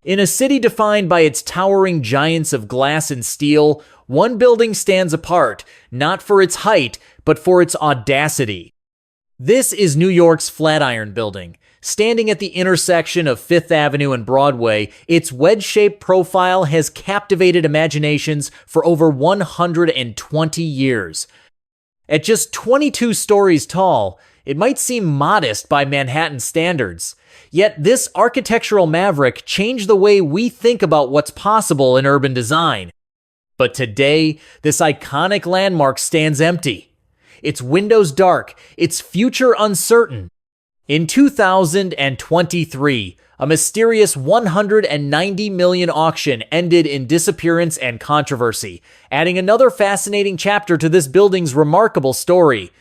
In a city defined by its towering giants of glass and steel, one building stands apart, not for its height, but for its audacity. This is New York's Flatiron Building. Standing at the intersection of Fifth Avenue and Broadway, its wedge-shaped profile has captivated imaginations for over 120 years. At just 22 stories tall, it might seem modest by Manhattan standards. Yet this architectural maverick changed the way we think about what's possible in urban design. But today, this iconic landmark stands empty. Its windows dark, its future uncertain. In 2023, a mysterious $190 million auction ended in disappearance and controversy, adding another fascinating chapter to this building's remarkable story.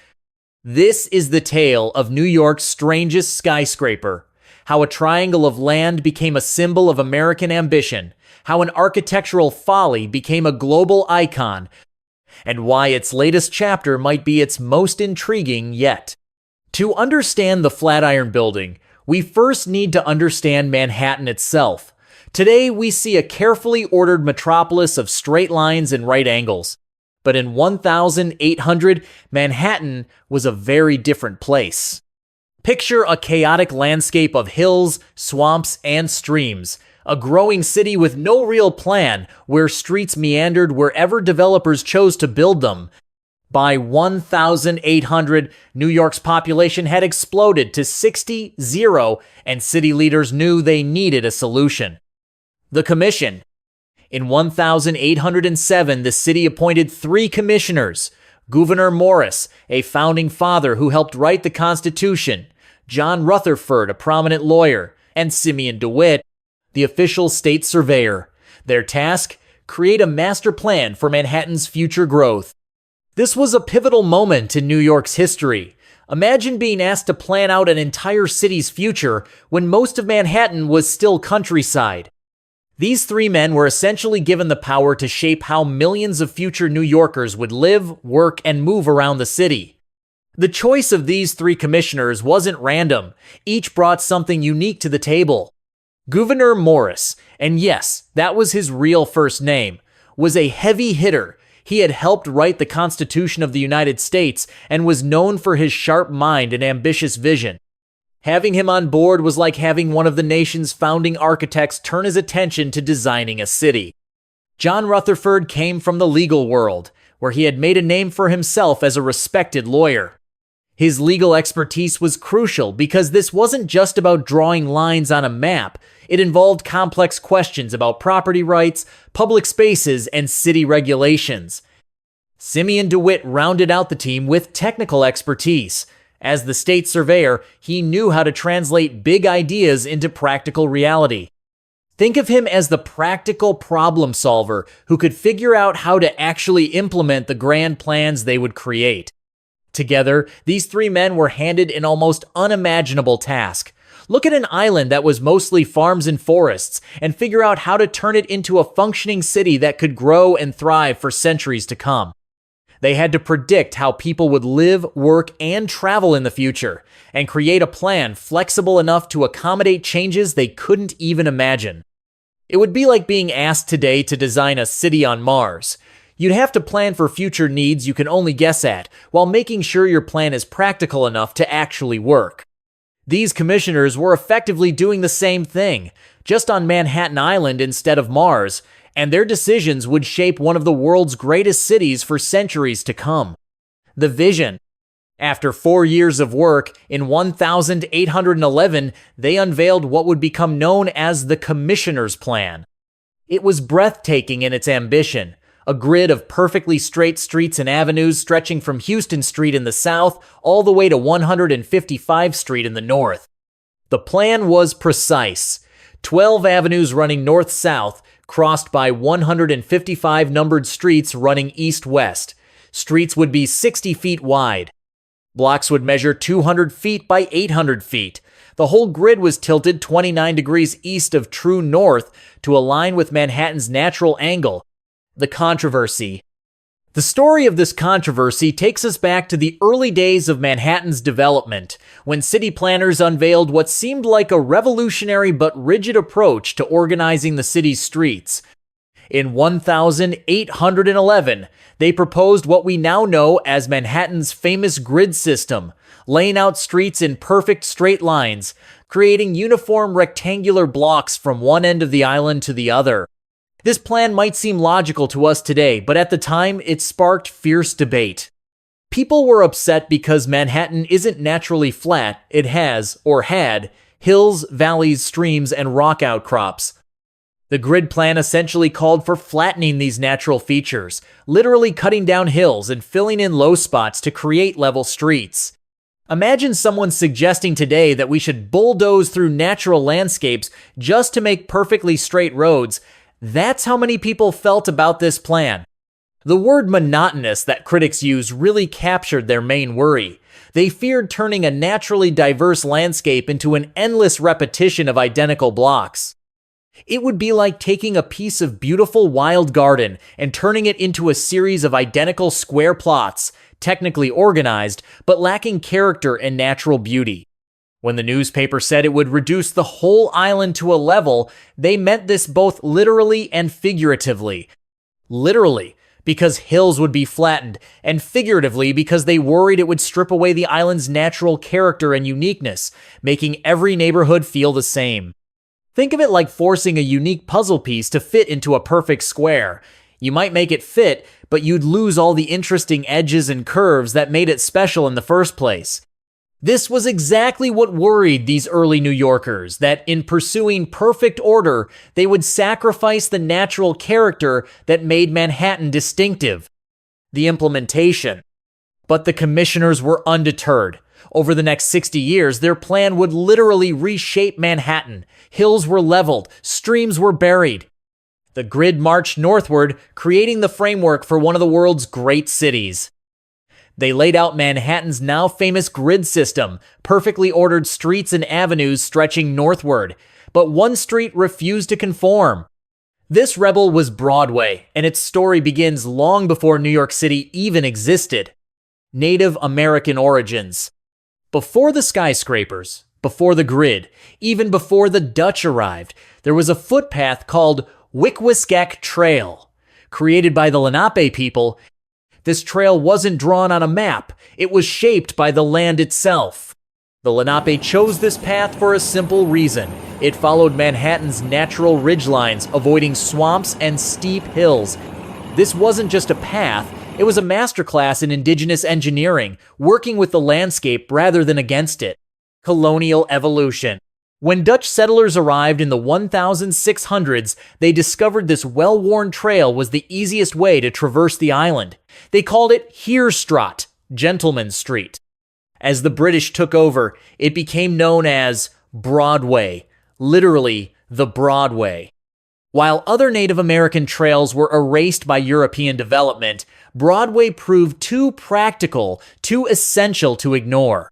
This is the tale of New York's strangest skyscraper, how a triangle of land became a symbol of American ambition, how an architectural folly became a global icon, and why its latest chapter might be its most intriguing yet. To understand the Flatiron Building, we first need to understand Manhattan itself. Today, we see a carefully ordered metropolis of straight lines and right angles. But in 1800, Manhattan was a very different place. Picture a chaotic landscape of hills, swamps, and streams, a growing city with no real plan, where streets meandered wherever developers chose to build them. By 1800, New York's population had exploded to 60, and city leaders knew they needed a solution. The Commission. In 1807, the city appointed 3 commissioners: Gouverneur Morris, a founding father who helped write the Constitution, John Rutherford, a prominent lawyer, and Simeon DeWitt, the official state surveyor. Their task? Create a master plan for Manhattan's future growth. This was a pivotal moment in New York's history. Imagine being asked to plan out an entire city's future when most of Manhattan was still countryside. These 3 men were essentially given the power to shape how millions of future New Yorkers would live, work, and move around the city. The choice of these 3 commissioners wasn't random. Each brought something unique to the table. Gouverneur Morris, and yes, that was his real first name, was a heavy hitter. He had helped write the Constitution of the United States and was known for his sharp mind and ambitious vision. Having him on board was like having one of the nation's founding architects turn his attention to designing a city. John Rutherford came from the legal world, where he had made a name for himself as a respected lawyer. His legal expertise was crucial because this wasn't just about drawing lines on a map. It involved complex questions about property rights, public spaces, and city regulations. Simeon DeWitt rounded out the team with technical expertise. As the state surveyor, he knew how to translate big ideas into practical reality. Think of him as the practical problem solver who could figure out how to actually implement the grand plans they would create. Together, these 3 men were handed an almost unimaginable task. Look at an island that was mostly farms and forests and figure out how to turn it into a functioning city that could grow and thrive for centuries to come. They had to predict how people would live, work, and travel in the future, and create a plan flexible enough to accommodate changes they couldn't even imagine. It would be like being asked today to design a city on Mars. You'd have to plan for future needs you can only guess at, while making sure your plan is practical enough to actually work. These commissioners were effectively doing the same thing, just on Manhattan Island instead of Mars, and their decisions would shape one of the world's greatest cities for centuries to come. The vision. After 4 years of work, in 1811, they unveiled what would become known as the Commissioner's Plan. It was breathtaking in its ambition. A grid of perfectly straight streets and avenues stretching from Houston Street in the south all the way to 155th Street in the north. The plan was precise. 12 avenues running north-south, crossed by 155 numbered streets running east-west. Streets would be 60 feet wide. Blocks would measure 200 feet by 800 feet. The whole grid was tilted 29 degrees east of true north to align with Manhattan's natural angle. The controversy. The story of this controversy takes us back to the early days of Manhattan's development, when city planners unveiled what seemed like a revolutionary but rigid approach to organizing the city's streets. In 1811, they proposed what we now know as Manhattan's famous grid system, laying out streets in perfect straight lines, creating uniform rectangular blocks from one end of the island to the other. This plan might seem logical to us today, but at the time, it sparked fierce debate. People were upset because Manhattan isn't naturally flat, it has, or had, hills, valleys, streams, and rock outcrops. The grid plan essentially called for flattening these natural features, literally cutting down hills and filling in low spots to create level streets. Imagine someone suggesting today that we should bulldoze through natural landscapes just to make perfectly straight roads. That's how many people felt about this plan. The word monotonous that critics use really captured their main worry. They feared turning a naturally diverse landscape into an endless repetition of identical blocks. It would be like taking a piece of beautiful wild garden and turning it into a series of identical square plots, technically organized, but lacking character and natural beauty. When the newspaper said it would reduce the whole island to a level, they meant this both literally and figuratively. Literally, because hills would be flattened, and figuratively because they worried it would strip away the island's natural character and uniqueness, making every neighborhood feel the same. Think of it like forcing a unique puzzle piece to fit into a perfect square. You might make it fit, but you'd lose all the interesting edges and curves that made it special in the first place. This was exactly what worried these early New Yorkers, that in pursuing perfect order, they would sacrifice the natural character that made Manhattan distinctive: the implementation. But the commissioners were undeterred. Over the next 60 years, their plan would literally reshape Manhattan. Hills were leveled, streams were buried. The grid marched northward, creating the framework for one of the world's great cities. They laid out Manhattan's now famous grid system, perfectly ordered streets and avenues stretching northward, but one street refused to conform. This rebel was Broadway, and its story begins long before New York City even existed. Native American origins. Before the skyscrapers, before the grid, even before the Dutch arrived, there was a footpath called Wickwascek Trail. Created by the Lenape people, this trail wasn't drawn on a map, it was shaped by the land itself. The Lenape chose this path for a simple reason. It followed Manhattan's natural ridgelines, avoiding swamps and steep hills. This wasn't just a path, it was a masterclass in indigenous engineering, working with the landscape rather than against it. Colonial evolution. When Dutch settlers arrived in the 1600s, they discovered this well-worn trail was the easiest way to traverse the island. They called it Heerstraat, Gentleman's Street. As the British took over, it became known as Broadway, literally the Broadway. While other Native American trails were erased by European development, Broadway proved too practical, too essential to ignore.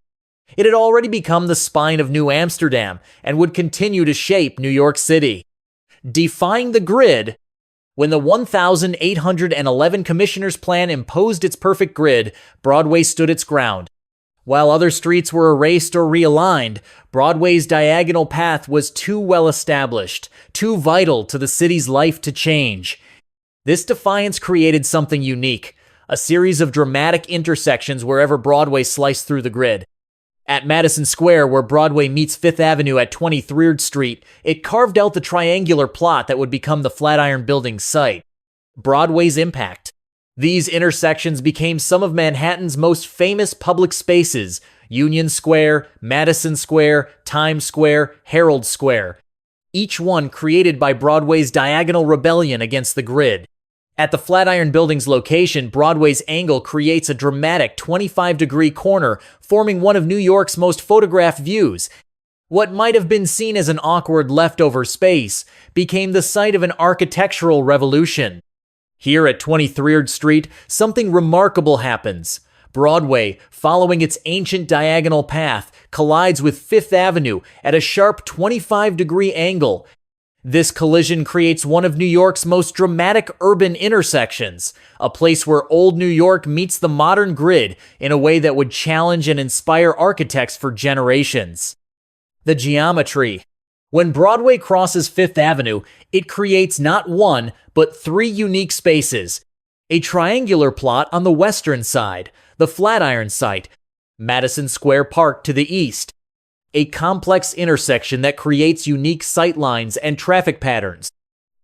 It had already become the spine of New Amsterdam and would continue to shape New York City. Defying the grid, when the 1811 Commissioners' Plan imposed its perfect grid, Broadway stood its ground. While other streets were erased or realigned, Broadway's diagonal path was too well established, too vital to the city's life to change. This defiance created something unique, a series of dramatic intersections wherever Broadway sliced through the grid. At Madison Square, where Broadway meets Fifth Avenue at 23rd Street, it carved out the triangular plot that would become the Flatiron Building's site. Broadway's impact. These intersections became some of Manhattan's most famous public spaces: Union Square, Madison Square, Times Square, Herald Square. Each one created by Broadway's diagonal rebellion against the grid. At the Flatiron Building's location, Broadway's angle creates a dramatic 25-degree corner, forming one of New York's most photographed views. What might have been seen as an awkward leftover space became the site of an architectural revolution. Here at 23rd Street, something remarkable happens. Broadway, following its ancient diagonal path, collides with Fifth Avenue at a sharp 25-degree angle. This collision creates one of New York's most dramatic urban intersections, a place where old New York meets the modern grid in a way that would challenge and inspire architects for generations. The geometry. When Broadway crosses Fifth Avenue, it creates not one, but three unique spaces. A triangular plot on the western side, the Flatiron site, Madison Square Park to the east. A complex intersection that creates unique sightlines and traffic patterns.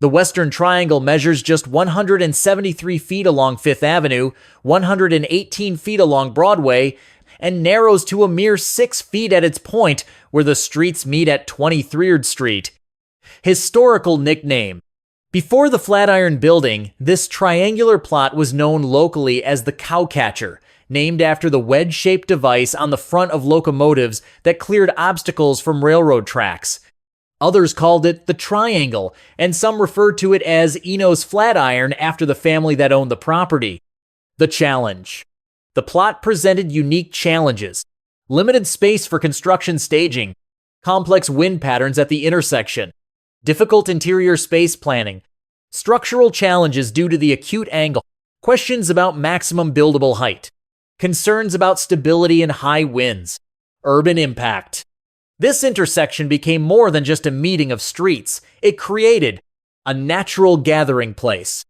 The Western Triangle measures just 173 feet along Fifth Avenue, 118 feet along Broadway, and narrows to a mere 6 feet at its point where the streets meet at 23rd Street. Historical nickname. Before the Flatiron Building, this triangular plot was known locally as the Cowcatcher, named after the wedge-shaped device on the front of locomotives that cleared obstacles from railroad tracks. Others called it the Triangle, and some referred to it as Eno's Flatiron after the family that owned the property. The challenge. The plot presented unique challenges. Limited space for construction staging, complex wind patterns at the intersection, difficult interior space planning, structural challenges due to the acute angle, questions about maximum buildable height, concerns about stability and high winds, urban impact. This intersection became more than just a meeting of streets. It created a natural gathering place,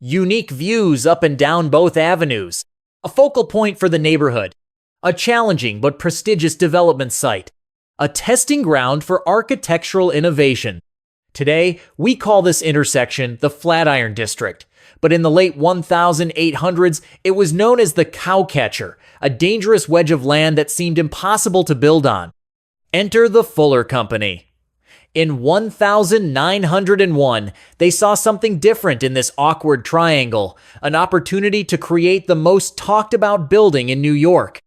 unique views up and down both avenues, a focal point for the neighborhood, a challenging but prestigious development site, a testing ground for architectural innovation. Today, we call this intersection the Flatiron District. But in the late 1800s, it was known as the Cowcatcher, a dangerous wedge of land that seemed impossible to build on. Enter the Fuller Company. In 1901, they saw something different in this awkward triangle, an opportunity to create the most talked about building in New York.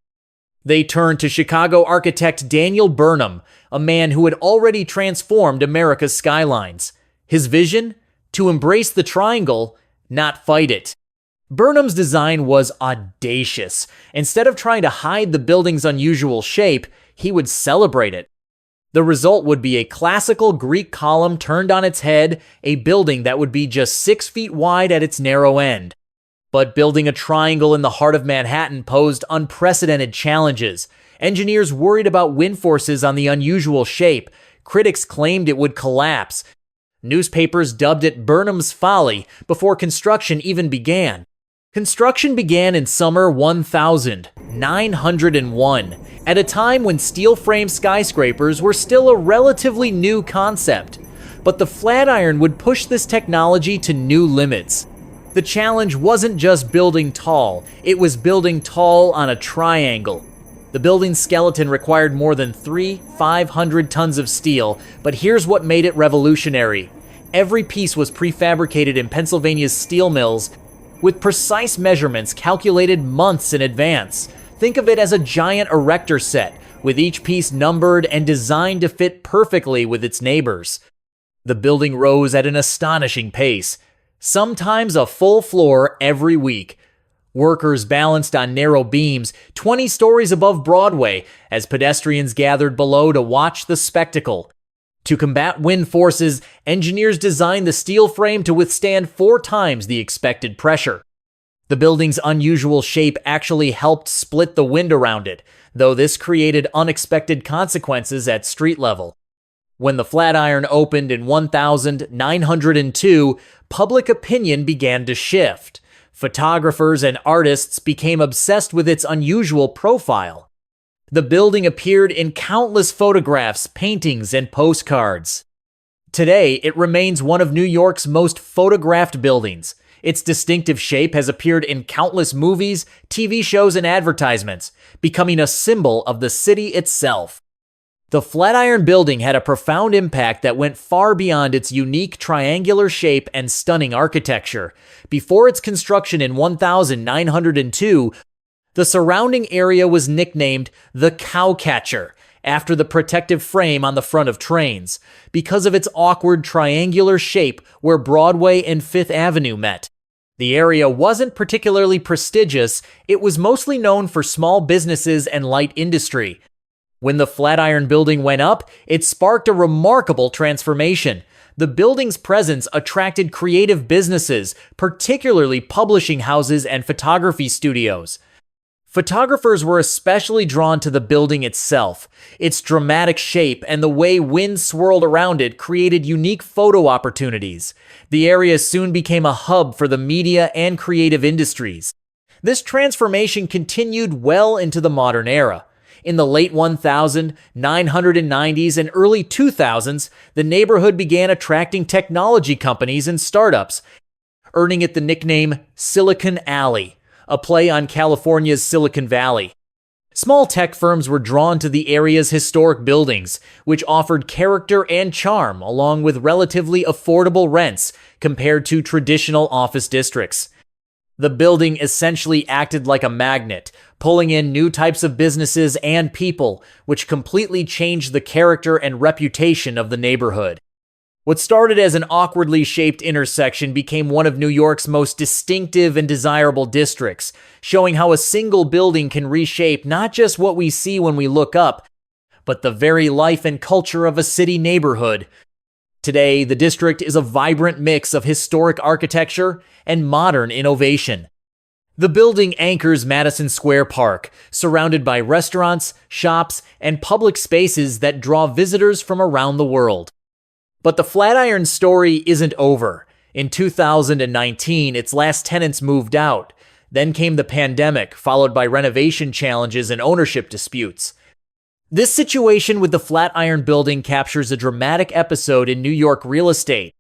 They turned to Chicago architect Daniel Burnham, a man who had already transformed America's skylines. His vision? To embrace the triangle, not fight it. Burnham's design was audacious. Instead of trying to hide the building's unusual shape, he would celebrate it. The result would be a classical Greek column turned on its head, a building that would be just 6 feet wide at its narrow end. But building a triangle in the heart of Manhattan posed unprecedented challenges. Engineers worried about wind forces on the unusual shape. Critics claimed it would collapse. Newspapers dubbed it Burnham's Folly before construction even began. Construction began in summer 1901, at a time when steel-frame skyscrapers were still a relatively new concept. But the Flatiron would push this technology to new limits. The challenge wasn't just building tall, it was building tall on a triangle. The building's skeleton required more than 500 tons of steel, but here's what made it revolutionary. Every piece was prefabricated in Pennsylvania's steel mills with precise measurements calculated months in advance. Think of it as a giant erector set, with each piece numbered and designed to fit perfectly with its neighbors. The building rose at an astonishing pace, sometimes a full floor every week. Workers balanced on narrow beams 20 stories above Broadway as pedestrians gathered below to watch the spectacle. To combat wind forces, engineers designed the steel frame to withstand 4 times the expected pressure. The building's unusual shape actually helped split the wind around it, though this created unexpected consequences at street level. When the Flatiron opened in 1902, public opinion began to shift. Photographers and artists became obsessed with its unusual profile. The building appeared in countless photographs, paintings, and postcards. Today, it remains one of New York's most photographed buildings. Its distinctive shape has appeared in countless movies, TV shows, and advertisements, becoming a symbol of the city itself. The Flatiron Building had a profound impact that went far beyond its unique triangular shape and stunning architecture. Before its construction in 1902, the surrounding area was nicknamed the Cowcatcher, after the protective frame on the front of trains, because of its awkward triangular shape where Broadway and Fifth Avenue met. The area wasn't particularly prestigious, it was mostly known for small businesses and light industry. When the Flatiron Building went up, it sparked a remarkable transformation. The building's presence attracted creative businesses, particularly publishing houses and photography studios. Photographers were especially drawn to the building itself. Its dramatic shape and the way wind swirled around it created unique photo opportunities. The area soon became a hub for the media and creative industries. This transformation continued well into the modern era. In the late 1990s and early 2000s, the neighborhood began attracting technology companies and startups, earning it the nickname Silicon Alley, a play on California's Silicon Valley. Small tech firms were drawn to the area's historic buildings, which offered character and charm along with relatively affordable rents compared to traditional office districts. The building essentially acted like a magnet, pulling in new types of businesses and people, which completely changed the character and reputation of the neighborhood. What started as an awkwardly shaped intersection became one of New York's most distinctive and desirable districts, showing how a single building can reshape not just what we see when we look up, but the very life and culture of a city neighborhood. Today, the district is a vibrant mix of historic architecture and modern innovation. The building anchors Madison Square Park, surrounded by restaurants, shops, and public spaces that draw visitors from around the world. But the Flatiron story isn't over. In 2019, its last tenants moved out. Then came the pandemic, followed by renovation challenges and ownership disputes. This situation with the Flatiron building captures a dramatic episode in New York real estate.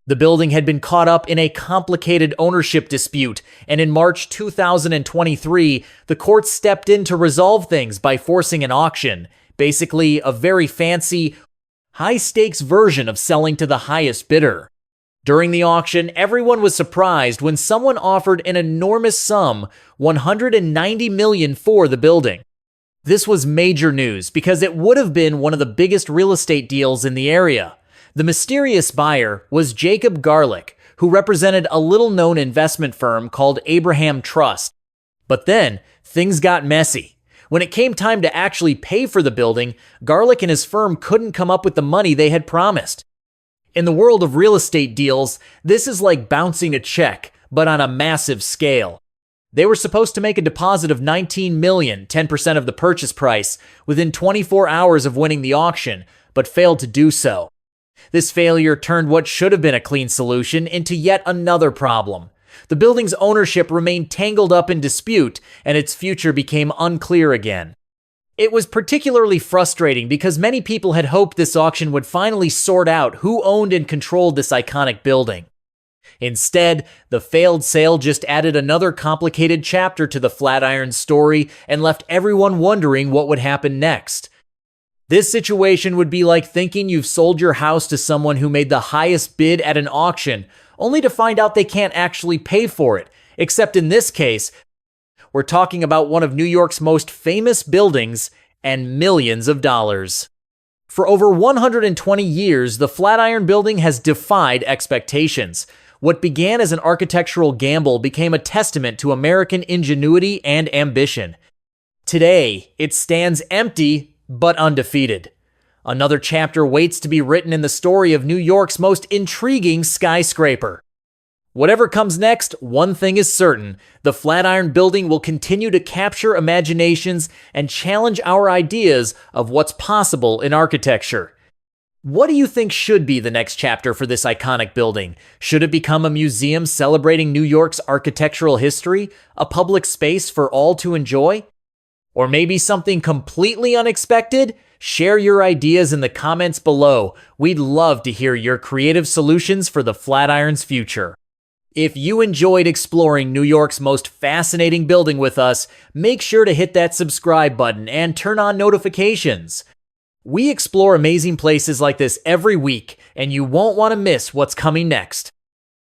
The building had been caught up in a complicated ownership dispute, and in March 2023, the court stepped in to resolve things by forcing an auction, basically a very fancy, high-stakes version of selling to the highest bidder. During the auction, everyone was surprised when someone offered an enormous sum, $190 million, for the building. This was major news because it would have been one of the biggest real estate deals in the area. The mysterious buyer was Jacob Garlick, who represented a little-known investment firm called Abraham Trust. But then, things got messy. When it came time to actually pay for the building, Garlick and his firm couldn't come up with the money they had promised. In the world of real estate deals, this is like bouncing a check, but on a massive scale. They were supposed to make a deposit of $19 million, 10% of the purchase price, within 24 hours of winning the auction, but failed to do so. This failure turned what should have been a clean solution into yet another problem. The building's ownership remained tangled up in dispute, and its future became unclear again. It was particularly frustrating because many people had hoped this auction would finally sort out who owned and controlled this iconic building. Instead, the failed sale just added another complicated chapter to the Flatiron story and left everyone wondering what would happen next. This situation would be like thinking you've sold your house to someone who made the highest bid at an auction, only to find out they can't actually pay for it, except in this case, we're talking about one of New York's most famous buildings and millions of dollars. For over 120 years, the Flatiron building has defied expectations. What began as an architectural gamble became a testament to American ingenuity and ambition. Today, it stands empty but undefeated. Another chapter waits to be written in the story of New York's most intriguing skyscraper. Whatever comes next, one thing is certain: the Flatiron building will continue to capture imaginations and challenge our ideas of what's possible in architecture. What do you think should be the next chapter for this iconic building? Should it become a museum celebrating New York's architectural history, a public space for all to enjoy? Or maybe something completely unexpected? Share your ideas in the comments below. We'd love to hear your creative solutions for the Flatiron's future. If you enjoyed exploring New York's most fascinating building with us, make sure to hit that subscribe button and turn on notifications. We explore amazing places like this every week, and you won't want to miss what's coming next.